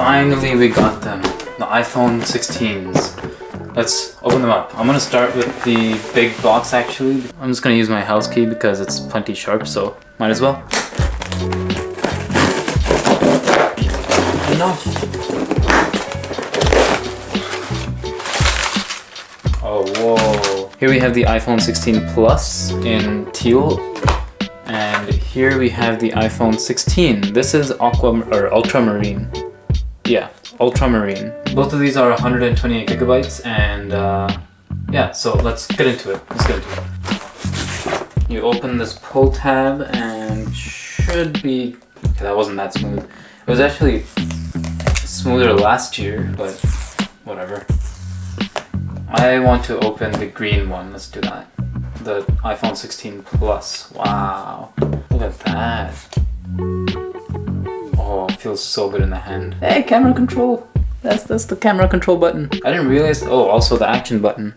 Finally we got them, the iPhone 16s. Let's open them up. I'm gonna start with the big box actually. I'm just gonna use my house key because it's plenty sharp, so might as well. Enough. Oh, whoa. Here we have the iPhone 16 Plus in teal. And here we have the iPhone 16. This is ultramarine. Yeah, ultramarine. Both of these are 128 gigabytes and yeah, so let's get into it. You open this pull tab and should be, okay, that wasn't that smooth. It was actually smoother last year, but whatever. I want to open the green one. Let's do that. The iPhone 16 Plus. Wow. Look at that. Oh, it feels so good in the hand. Hey, camera control. That's the camera control button. I didn't realize, oh, also the action button.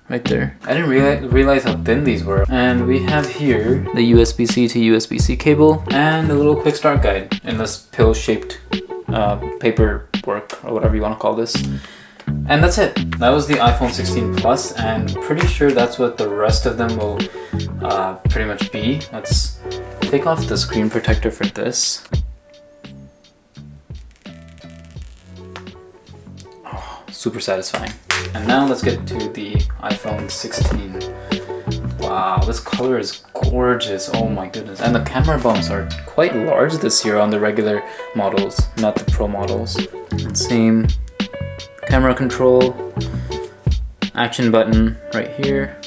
Right there. I didn't realize how thin these were. And we have here the USB-C to USB-C cable and a little quick start guide in this pill-shaped paperwork or whatever you want to call this. And that's it. That was the iPhone 16 Plus, and pretty sure that's what the rest of them will pretty much be. Let's take off the screen protector for this. Oh, super satisfying. And now let's get to the iPhone 16. Wow, this color is gorgeous. Oh my goodness. And the camera bumps are quite large this year on the regular models, not the Pro models. Same camera control, action button right here,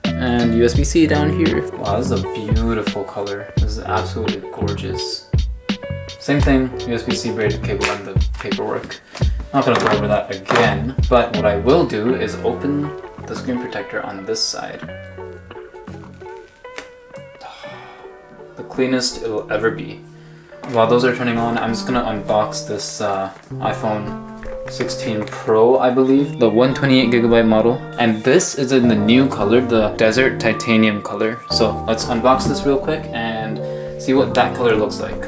and USB-C down here. Wow, this is a beautiful color. This is absolutely gorgeous. Same thing, USB-C braided cable and the paperwork. Not gonna go over that again, but what I will do is open the screen protector on this side. The cleanest it'll ever be. While those are turning on, I'm just gonna unbox this iPhone 16 Pro, I believe, the 128 gigabyte model, and this is in the new color, the desert titanium color. So let's unbox this real quick and see what that color looks like.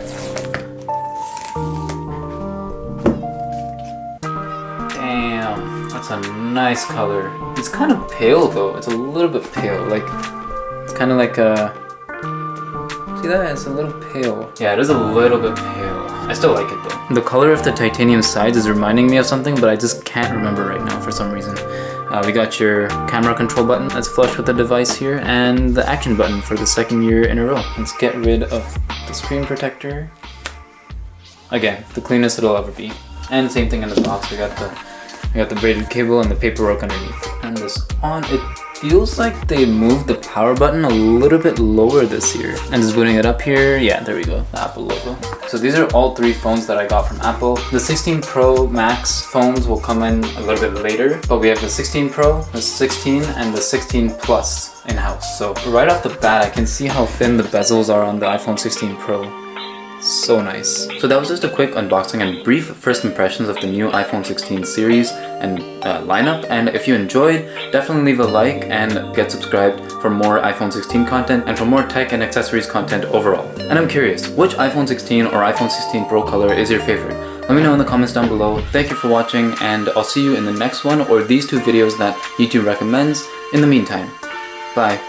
Damn, that's a nice color. It's kind of pale though. It's a little bit pale, like it's kind of like a, see that? It's a little pale. Yeah, it is a little bit pale. I still like it though. The color of the titanium sides is reminding me of something, but I just can't remember right now for some reason. We got your camera control button that's flush with the device here, and the action button for the second year in a row. Let's get rid of the screen protector. Again, the cleanest it'll ever be. And same thing in the box. We got the braided cable and the paperwork underneath. Turn this on. It feels like they moved the power button a little bit lower this year. And just booting it up here, yeah, there we go, the Apple logo. So these are all three phones that I got from Apple. The 16 Pro Max phones will come in a little bit later, but we have the 16 Pro, the 16, and the 16 Plus in-house. So right off the bat, I can see how thin the bezels are on the iPhone 16 Pro. So nice. So that was just a quick unboxing and brief first impressions of the new iPhone 16 series and lineup. And if you enjoyed, definitely leave a like and get subscribed for more iPhone 16 content and for more tech and accessories content overall. And I'm curious, which iPhone 16 or iPhone 16 Pro color is your favorite? Let me know in the comments down below. Thank you for watching, and I'll see you in the next one or these two videos that YouTube recommends. In the meantime, bye.